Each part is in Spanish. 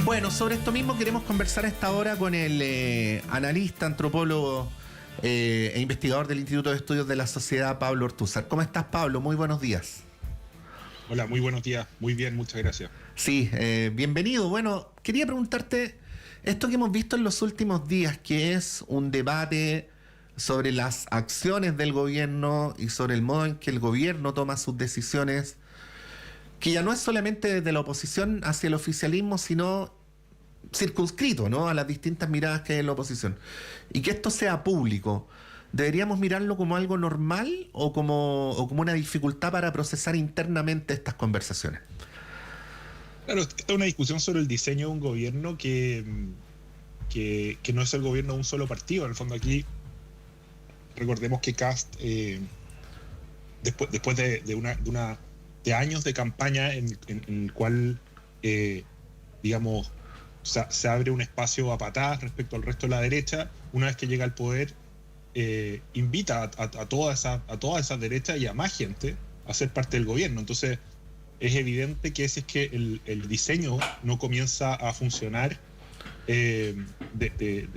Bueno, sobre esto mismo queremos conversar a esta hora con el analista, antropólogo e investigador del Instituto de Estudios de la Sociedad, Pablo Ortúzar. ¿Cómo estás, Pablo? Muy buenos días. Hola, muy buenos días. Muy bien, muchas gracias. Sí, bienvenido. Bueno, quería preguntarte esto que hemos visto en los últimos días, que es un debate sobre las acciones del gobierno y sobre el modo en que el gobierno toma sus decisiones, que ya no es solamente desde la oposición hacia el oficialismo, sino circunscrito, ¿no?, a las distintas miradas que hay en la oposición. Y que esto sea público, ¿deberíamos mirarlo como algo normal o como una dificultad para procesar internamente estas conversaciones? Claro, esta es una discusión sobre el diseño de un gobierno que no es el gobierno de un solo partido. En el fondo aquí, recordemos que Kast, después de años de campaña en el cual, digamos, se abre un espacio a patadas respecto al resto de la derecha, una vez que llega al poder, invita a toda esa derecha y a más gente a ser parte del gobierno. Entonces, es evidente que si es que el diseño no comienza a funcionar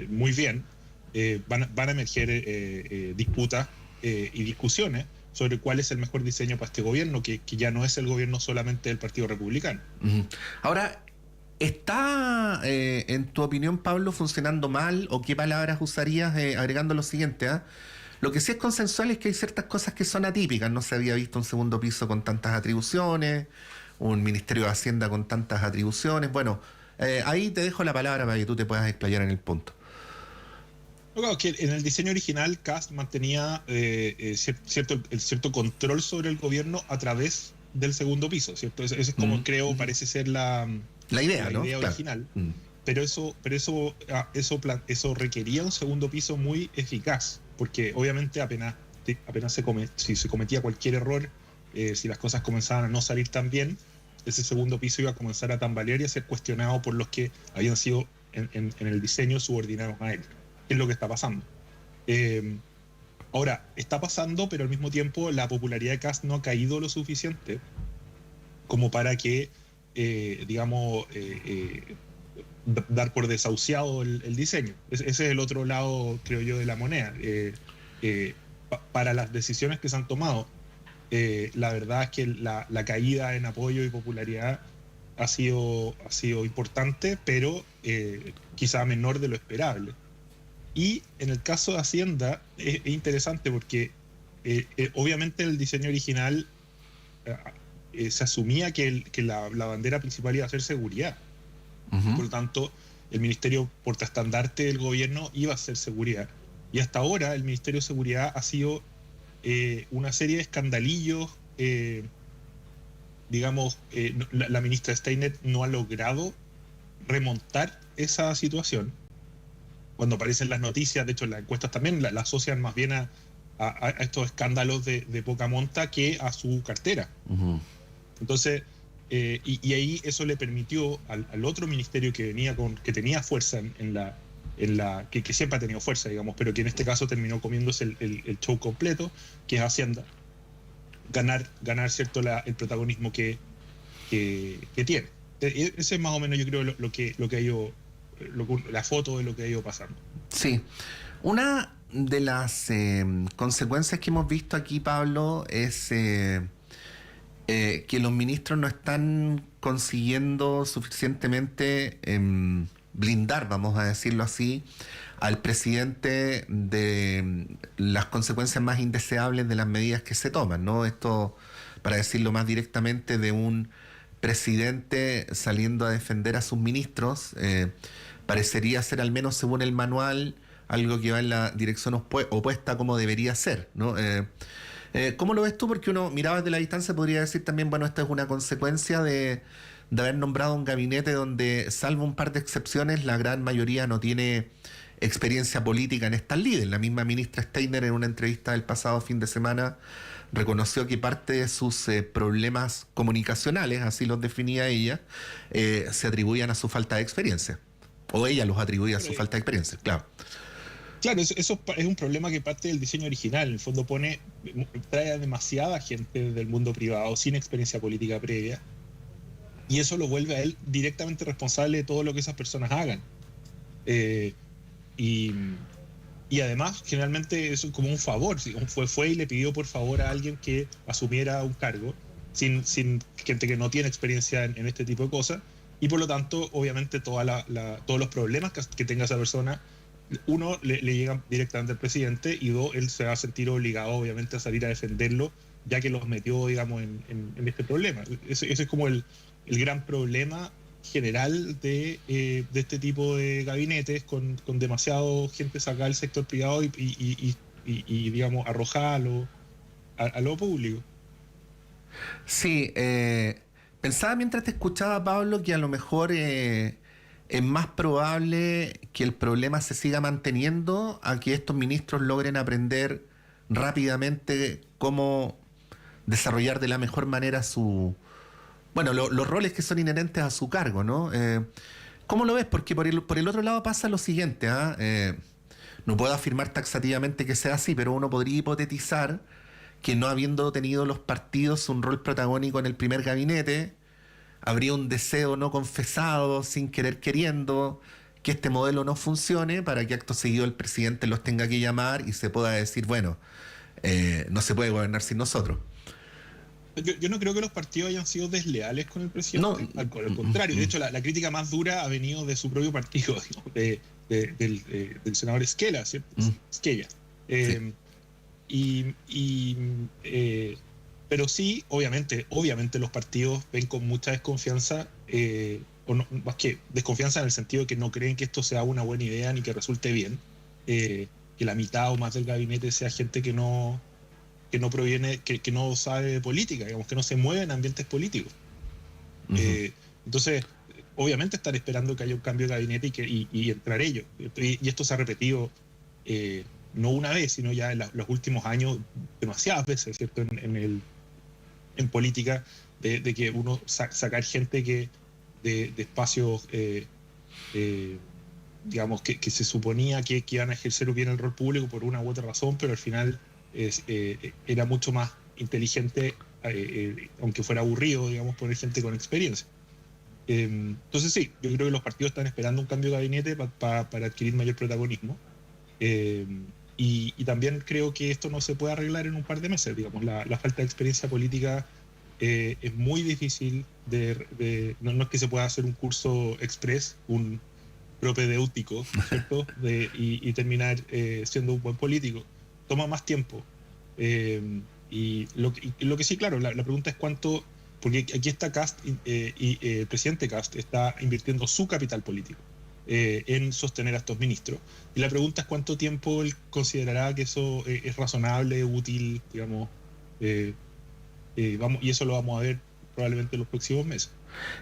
muy bien, van a emerger disputas y discusiones sobre cuál es el mejor diseño para este gobierno, que ya no es el gobierno solamente del Partido Republicano. Ahora, ¿está, en tu opinión, Pablo, funcionando mal? ¿O qué palabras usarías agregando lo siguiente? Lo que sí es consensual es que hay ciertas cosas que son atípicas. No se había visto un segundo piso con tantas atribuciones, un Ministerio de Hacienda con tantas atribuciones. Bueno, ahí te dejo la palabra para que tú te puedas explayar en el punto. Claro, que en el diseño original Kast mantenía cierto control sobre el gobierno a través del segundo piso, ¿cierto? Ese es como parece ser la idea, ¿no? idea original. Claro. Pero eso requería un segundo piso muy eficaz, porque obviamente apenas si se cometía cualquier error, si las cosas comenzaban a no salir tan bien, ese segundo piso iba a comenzar a tambalear y a ser cuestionado por los que habían sido en el diseño subordinados a él. Es lo que está pasando. Ahora, está pasando, pero al mismo tiempo la popularidad de Kast no ha caído lo suficiente como para que, dar por desahuciado el diseño. Ese es el otro lado, creo yo, de la moneda. Para las decisiones que se han tomado, la verdad es que la caída en apoyo y popularidad ha sido importante, pero quizá menor de lo esperable. Y en el caso de Hacienda es interesante porque obviamente en el diseño original se asumía que la bandera principal iba a ser seguridad. Por lo tanto, el Ministerio portaestandarte del gobierno iba a ser seguridad. Y hasta ahora el Ministerio de Seguridad ha sido una serie de escandalillos. La ministra Steiner no ha logrado remontar esa situación. Cuando aparecen las noticias, de hecho las encuestas también la asocian más bien a estos escándalos de poca monta que a su cartera. Entonces, y ahí eso le permitió al otro ministerio que tenía fuerza que siempre ha tenido fuerza, digamos, pero que en este caso terminó comiéndose el show completo, que es Hacienda, ganar cierto el protagonismo que tiene. Ese es más o menos, yo creo, lo que ha ido, la foto de lo que ha ido pasando. Sí. Una de las consecuencias que hemos visto aquí, Pablo, es que los ministros no están consiguiendo suficientemente blindar, vamos a decirlo así, al presidente de las consecuencias más indeseables de las medidas que se toman, ¿no? Esto, para decirlo más directamente, de un presidente saliendo a defender a sus ministros, parecería ser, al menos según el manual, algo que va en la dirección opuesta como debería ser, ¿no? ¿Cómo lo ves tú? Porque uno, mirado desde la distancia, podría decir también, bueno, esta es una consecuencia de haber nombrado un gabinete donde, salvo un par de excepciones, la gran mayoría no tiene experiencia política en estas lides. La misma ministra Steiner, en una entrevista del pasado fin de semana, reconoció que parte de sus problemas comunicacionales, así los definía ella, se atribuían a su falta de experiencia. O ella los atribuía a su falta de experiencia, claro. Claro, eso es un problema que parte del diseño original. En el fondo trae a demasiada gente del mundo privado sin experiencia política previa y eso lo vuelve a él directamente responsable de todo lo que esas personas hagan. Eh, y, y además, generalmente es como un favor. Fue y le pidió por favor a alguien que asumiera un cargo sin gente que no tiene experiencia en este tipo de cosas. Y por lo tanto, obviamente, todos los problemas que tenga esa persona, uno, le llegan directamente al presidente, y dos, él se va a sentir obligado, obviamente, a salir a defenderlo, ya que los metió, digamos, en este problema. Ese es como el gran problema general de este tipo de gabinetes con demasiado gente sacada del sector privado y digamos, arrojada a lo público. Sí, pensaba mientras te escuchaba, Pablo, que a lo mejor es más probable que el problema se siga manteniendo a que estos ministros logren aprender rápidamente cómo desarrollar de la mejor manera los roles que son inherentes a su cargo, ¿no? ¿Cómo lo ves? Porque por el otro lado pasa lo siguiente, ¿ah? No puedo afirmar taxativamente que sea así, pero uno podría hipotetizar que, no habiendo tenido los partidos un rol protagónico en el primer gabinete, habría un deseo no confesado, sin querer queriendo, que este modelo no funcione, para que acto seguido el presidente los tenga que llamar y se pueda decir, bueno, no se puede gobernar sin nosotros. Yo no creo que los partidos hayan sido desleales con el No, presidente, al contrario. De hecho, la crítica más dura ha venido de su propio partido, digamos, del senador Esquela, ¿cierto? Esquella. Sí. Pero sí, obviamente los partidos ven con mucha desconfianza, o no, más que desconfianza en el sentido de que no creen que esto sea una buena idea ni que resulte bien, que la mitad o más del gabinete sea gente que no proviene, que no sabe de política, digamos, que no se mueve en ambientes políticos. Entonces, obviamente están esperando que haya un cambio de gabinete y entrar ellos. Y esto se ha repetido no una vez, sino ya en los últimos años demasiadas veces, ¿cierto? En política, de que uno sacar gente que de espacios, digamos, que se suponía que iban a ejercer bien el rol público por una u otra razón, pero al final era mucho más inteligente, aunque fuera aburrido, digamos, poner gente con experiencia. Entonces sí, yo creo que los partidos están esperando un cambio de gabinete para adquirir mayor protagonismo. Y también creo que esto no se puede arreglar en un par de meses. Digamos, la falta de experiencia política es muy difícil no es que se pueda hacer un curso express, un propedéutico, ¿cierto? Y terminar siendo un buen político. Toma más tiempo. Y lo que sí, claro, la pregunta es cuánto, porque aquí está Kast, y el presidente Kast está invirtiendo su capital político en sostener a estos ministros. Y la pregunta es cuánto tiempo él considerará que eso es razonable, útil, digamos, y eso lo vamos a ver probablemente en los próximos meses.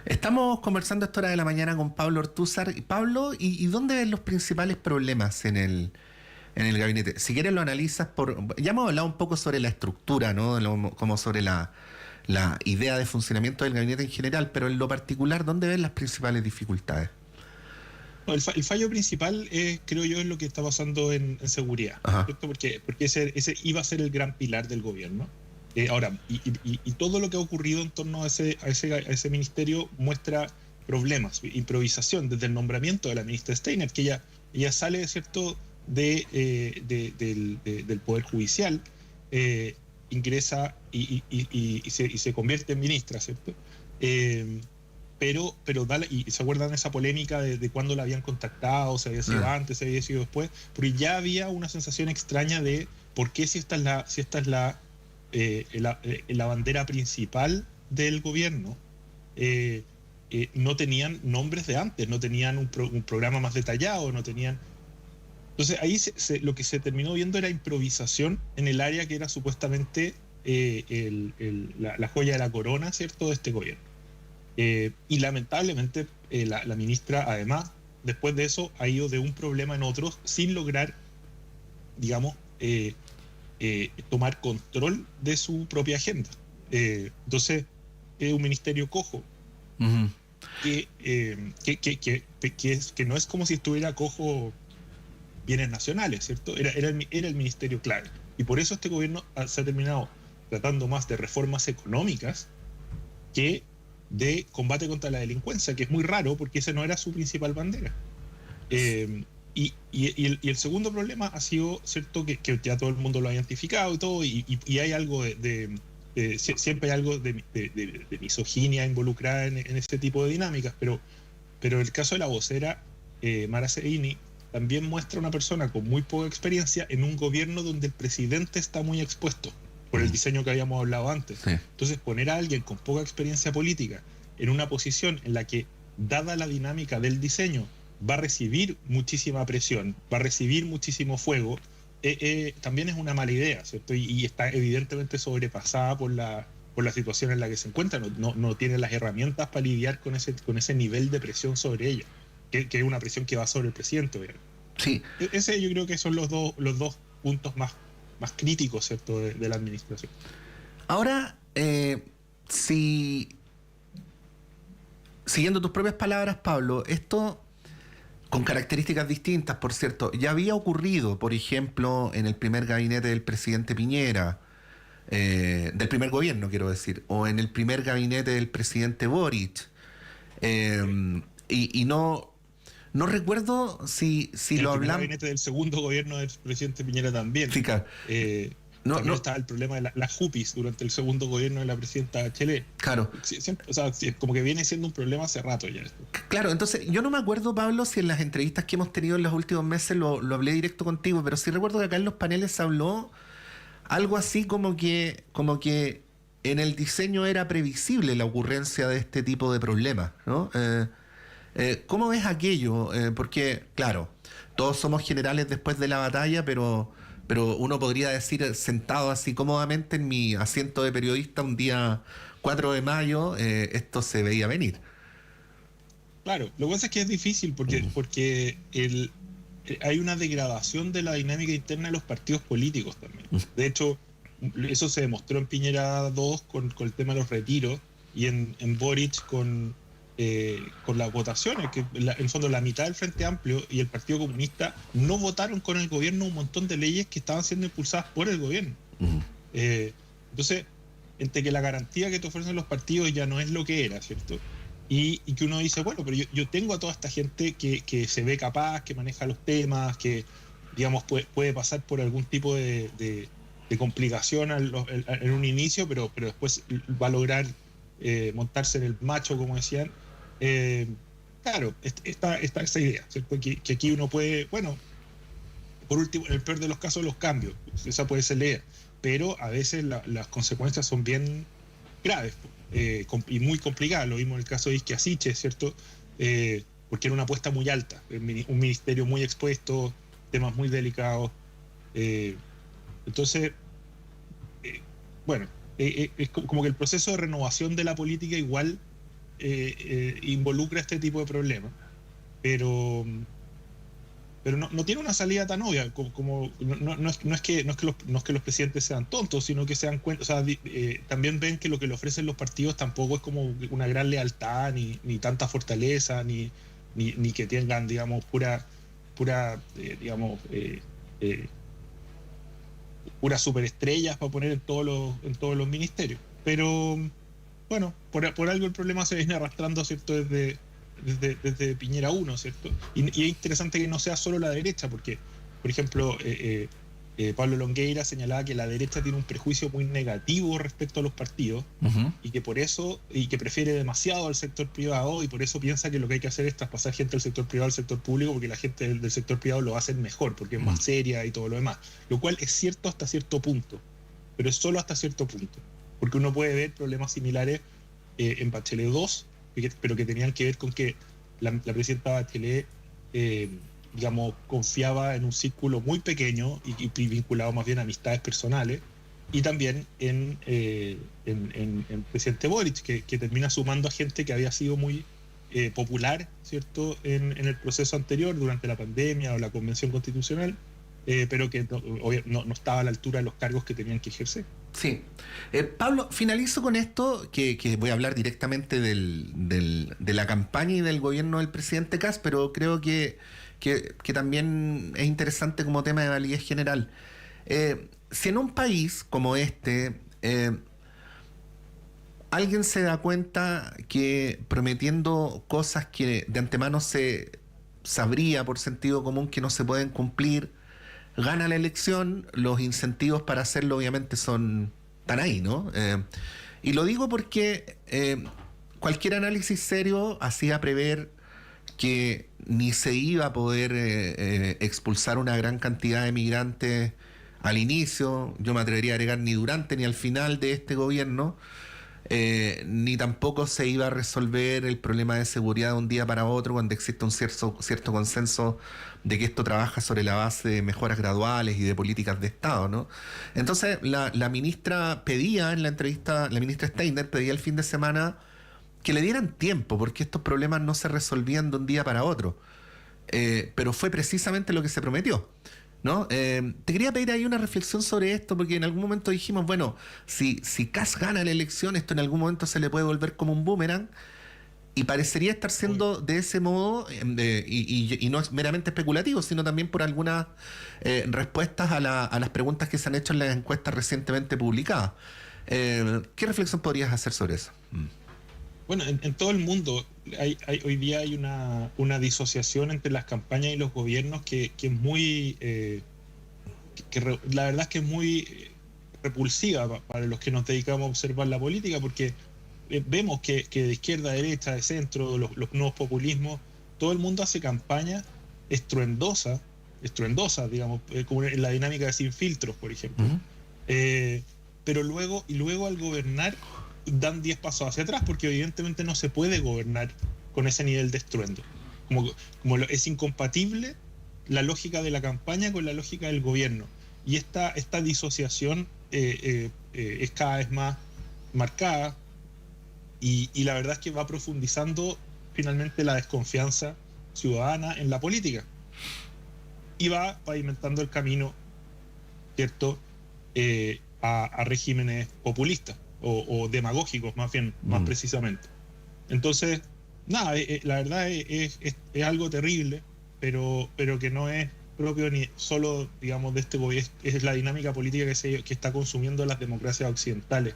Estamos conversando a esta hora de la mañana con Pablo Ortúzar. Pablo, ¿y dónde ves los principales problemas en el gabinete? Si quieres lo analizas ya hemos hablado un poco sobre la estructura, ¿no? Como sobre la idea de funcionamiento del gabinete en general, pero en lo particular, ¿dónde ves las principales dificultades? El fallo principal, creo yo, es lo que está pasando en seguridad, ¿cierto? Porque ese iba a ser el gran pilar del gobierno. Ahora, y todo lo que ha ocurrido en torno a ese ministerio muestra problemas, improvisación, desde el nombramiento de la ministra Steiner, que ella sale, ¿cierto?, del Poder Judicial, ingresa y se convierte en ministra, ¿cierto? Pero y se acuerdan esa polémica de cuándo la habían contactado, si había sido antes, si había sido después, porque ya había una sensación extraña de por qué si esta es la bandera principal del gobierno, no tenían nombres de antes, no tenían un programa más detallado, no tenían. Entonces ahí lo que se terminó viendo era improvisación en el área que era supuestamente la joya de la corona, ¿cierto?, de este gobierno. Y lamentablemente la ministra, además, después de eso, ha ido de un problema en otro sin lograr, digamos, tomar control de su propia agenda. Entonces, es un ministerio cojo, que no es como si estuviera cojo bienes nacionales, ¿cierto? Era el ministerio clave. Y por eso este gobierno se ha terminado tratando más de reformas económicas que de combate contra la delincuencia, que es muy raro porque esa no era su principal bandera. Y el segundo problema ha sido, ¿cierto?, que ya todo el mundo lo ha identificado y todo, y hay algo siempre hay algo de misoginia involucrada en este tipo de dinámicas, pero el caso de la vocera, Mara Seini, también muestra una persona con muy poca experiencia en un gobierno donde el presidente está muy expuesto por el diseño que habíamos hablado antes. Sí. Entonces, poner a alguien con poca experiencia política en una posición en la que, dada la dinámica del diseño, va a recibir muchísima presión, va a recibir muchísimo fuego, también es una mala idea, ¿cierto? Y está evidentemente sobrepasada por la situación en la que se encuentra. No tiene las herramientas para lidiar con ese nivel de presión sobre ella, que es una presión que va sobre el presidente, obviamente. Sí. Ese yo creo que son los dos puntos más críticos, ¿cierto?, de la administración. Ahora, siguiendo tus propias palabras, Pablo, esto, con características distintas, por cierto, ya había ocurrido, por ejemplo, en el primer gabinete del presidente Piñera, del primer gobierno, quiero decir, o en el primer gabinete del presidente Boric. Y no recuerdo si lo hablamos. El gabinete del segundo gobierno del presidente Piñera también. Sí, claro. También estaba el problema de las jupis durante el segundo gobierno de la presidenta Bachelet. Claro. Siempre, o sea, como que viene siendo un problema hace rato ya. Claro, entonces yo no me acuerdo, Pablo, si en las entrevistas que hemos tenido en los últimos meses lo hablé directo contigo, pero sí recuerdo que acá en los paneles se habló algo así como que en el diseño era previsible la ocurrencia de este tipo de problemas, ¿no? ¿Cómo ves aquello? Porque, claro, todos somos generales después de la batalla, pero uno podría decir, sentado así cómodamente en mi asiento de periodista un día 4 de mayo, esto se veía venir. Claro, lo que pasa es que es difícil porque hay una degradación de la dinámica interna de los partidos políticos también. De hecho, eso se demostró en Piñera 2 con el tema de los retiros y en Boric con las votaciones, que en el fondo la mitad del Frente Amplio y el Partido Comunista no votaron con el gobierno un montón de leyes que estaban siendo impulsadas por el gobierno. Entonces, entre que la garantía que te ofrecen los partidos ya no es lo que era, ¿cierto? Y que uno dice, bueno, pero yo tengo a toda esta gente que se ve capaz, que maneja los temas, que, digamos, puede pasar por algún tipo de complicación en un inicio, pero después va a lograr montarse en el macho, como decían. Claro, está esa idea, ¿cierto? Que aquí uno puede, bueno, por último, en el peor de los casos, los cambios, esa puede ser la idea, pero a veces las consecuencias son bien graves y muy complicadas. Lo vimos en el caso de Isquia Siche, ¿cierto? Porque era una apuesta muy alta, un ministerio muy expuesto, temas muy delicados. Entonces, bueno, es como que el proceso de renovación de la política igual involucra este tipo de problemas, pero no tiene una salida tan obvia, como no es que los presidentes sean tontos, sino que se dan cuenta, o sea, también ven que lo que le ofrecen los partidos tampoco es como una gran lealtad, ni tanta fortaleza, ni que tengan, digamos, pura digamos, puras superestrellas para poner en todos los ministerios. Pero bueno, por algo el problema se viene arrastrando, ¿cierto?, desde Piñera 1, ¿cierto? Y es interesante que no sea solo la derecha, porque, por ejemplo, Pablo Longueira señalaba que la derecha tiene un prejuicio muy negativo respecto a los partidos, y que por eso, y que prefiere demasiado al sector privado, y por eso piensa que lo que hay que hacer es traspasar gente del sector privado al sector público, porque la gente del sector privado lo hacen mejor, porque es más seria y todo lo demás. Lo cual es cierto hasta cierto punto, pero es solo hasta cierto punto, porque uno puede ver problemas similares en Bachelet 2, pero que tenían que ver con que la presidenta Bachelet, digamos, confiaba en un círculo muy pequeño y vinculado más bien a amistades personales, y también en presidente Boric, que termina sumando a gente que había sido muy popular, ¿cierto?, en el proceso anterior, durante la pandemia o la convención constitucional, pero que no estaba a la altura de los cargos que tenían que ejercer. Sí. Pablo, finalizo con esto, que voy a hablar directamente de la campaña y del gobierno del presidente Kast, pero creo que también es interesante como tema de validez general. Si en un país como este alguien se da cuenta que prometiendo cosas que de antemano se sabría por sentido común que no se pueden cumplir, gana la elección, los incentivos para hacerlo obviamente están ahí, ¿no? Y lo digo porque cualquier análisis serio hacía prever que ni se iba a poder expulsar una gran cantidad de migrantes al inicio, yo me atrevería a agregar ni durante ni al final de este gobierno, ni tampoco se iba a resolver el problema de seguridad de un día para otro cuando existe un cierto consenso de que esto trabaja sobre la base de mejoras graduales y de políticas de Estado, ¿no? Entonces la ministra pedía en la entrevista, la ministra Steiner pedía el fin de semana que le dieran tiempo, porque estos problemas no se resolvían de un día para otro. Pero fue precisamente lo que se prometió, ¿no? Te quería pedir ahí una reflexión sobre esto, porque en algún momento dijimos, bueno, si Kast gana la elección, esto en algún momento se le puede volver como un boomerang, y parecería estar siendo de ese modo, y no es meramente especulativo, sino también por algunas respuestas a las preguntas que se han hecho en las encuestas recientemente publicadas. ¿Qué reflexión podrías hacer sobre eso? Bueno, en todo el mundo hoy día hay una disociación entre las campañas y los gobiernos que es muy, la verdad es que es muy repulsiva para los que nos dedicamos a observar la política, porque vemos que de izquierda a derecha, de centro, los nuevos populismos, todo el mundo hace campañas estruendosas, digamos, como en la dinámica de Sin Filtros, por ejemplo. Pero luego al gobernar dan 10 pasos hacia atrás, porque evidentemente no se puede gobernar con ese nivel de estruendo. Es incompatible la lógica de la campaña con la lógica del gobierno. Y esta disociación es cada vez más marcada, y la verdad es que va profundizando finalmente la desconfianza ciudadana en la política. Y va pavimentando el camino, ¿cierto?, a regímenes populistas. O demagógicos, más bien, más precisamente. Entonces, nada, la verdad es algo terrible, pero que no es propio ni solo, digamos, de este gobierno. Es la dinámica política que está consumiendo las democracias occidentales.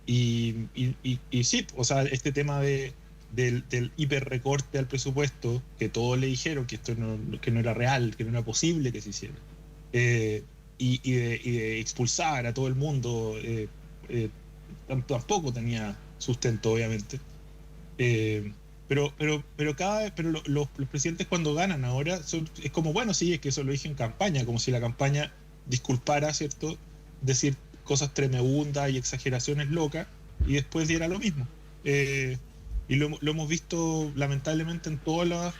Y sí, o sea, este tema del hiperrecorte al presupuesto, que todos le dijeron que esto que no era real, que no era posible que se hiciera. Y de expulsar a todo el mundo, tampoco tenía sustento, obviamente. Pero los presidentes, cuando ganan ahora, es como, bueno, sí, es que eso lo dije en campaña, como si la campaña disculpara, ¿cierto?, decir cosas tremendas y exageraciones locas, y después diera lo mismo. Y lo hemos visto lamentablemente en todas las...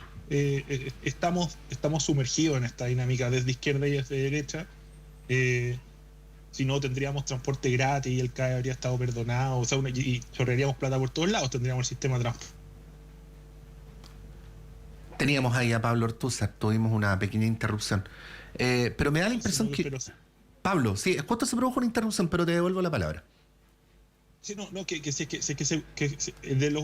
estamos sumergidos en esta dinámica desde izquierda y desde derecha. Si no, tendríamos transporte gratis y el CAE habría estado perdonado, o sea, y chorrearíamos plata por todos lados, tendríamos el sistema de transporte. Teníamos ahí a Pablo Ortúzar, tuvimos una pequeña interrupción. Pero me da la impresión que... Pablo, sí, justo se produjo una interrupción, pero te devuelvo la palabra. Sí,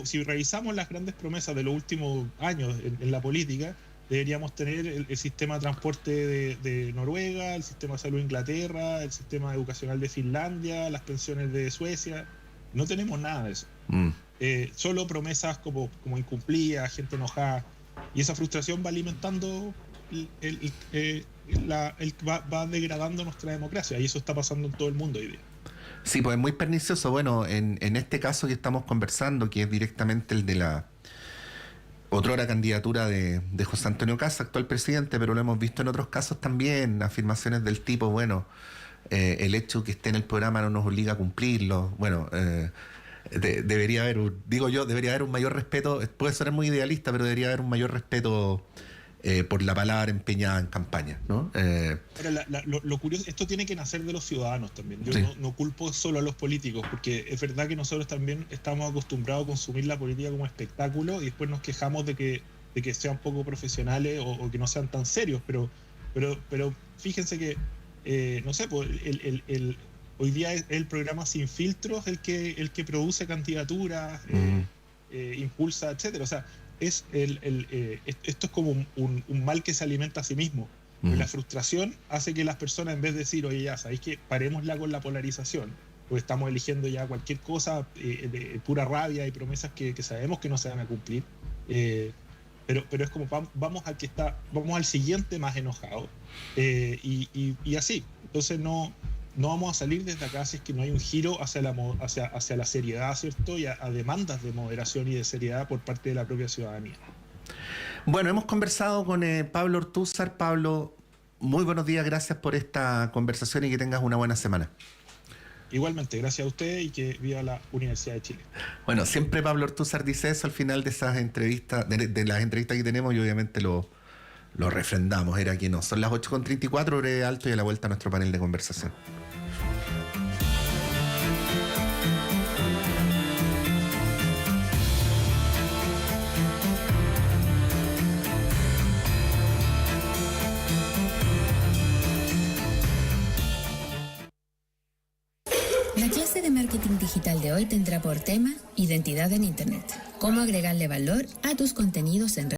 si revisamos las grandes promesas de los últimos años en la política, deberíamos tener el sistema de transporte de Noruega, el sistema de salud de Inglaterra, el sistema educacional de Finlandia, las pensiones de Suecia. No tenemos nada de eso. Solo promesas como incumplidas, gente enojada. Y esa frustración va alimentando, va degradando nuestra democracia. Y eso está pasando en todo el mundo hoy día. Sí, pues es muy pernicioso. Bueno, en este caso que estamos conversando, que es directamente el de la otrora candidatura de José Antonio Kast, actual presidente, pero lo hemos visto en otros casos también, afirmaciones del tipo, bueno, el hecho que esté en el programa no nos obliga a cumplirlo. Bueno, debería haber, debería haber un mayor respeto, puede ser muy idealista, pero debería haber un mayor respeto por la palabra empeñada en campaña, ¿no? Ahora, lo curioso, esto tiene que nacer de los ciudadanos también. Yo sí. no culpo solo a los políticos, porque es verdad que nosotros también estamos acostumbrados a consumir la política como espectáculo y después nos quejamos de que sean poco profesionales o que no sean tan serios, pero fíjense que, no sé, pues, hoy día es el programa Sin Filtros el que produce candidaturas, impulsa, etcétera. O sea, esto es como un mal que se alimenta a sí mismo. La frustración hace que las personas, en vez de decir, oye, ya sabéis que parémosla con la polarización, porque estamos eligiendo ya cualquier cosa de pura rabia y promesas que sabemos que no se van a cumplir. Pero es como vamos al siguiente más enojado, y así. Entonces no vamos a salir desde acá si es que no hay un giro hacia la seriedad, ¿cierto? Y a demandas de moderación y de seriedad por parte de la propia ciudadanía. Bueno, hemos conversado con Pablo Ortúzar. Pablo, muy buenos días, gracias por esta conversación y que tengas una buena semana. Igualmente, gracias a usted y que viva la Universidad de Chile. Bueno, siempre Pablo Ortúzar dice eso al final de esas entrevistas, de las entrevistas que tenemos, y obviamente lo refrendamos, era que no. Son las 8:34, breve alto y a la vuelta a nuestro panel de conversación. La clase de marketing digital de hoy tendrá por tema identidad en Internet. Cómo agregarle valor a tus contenidos en redes.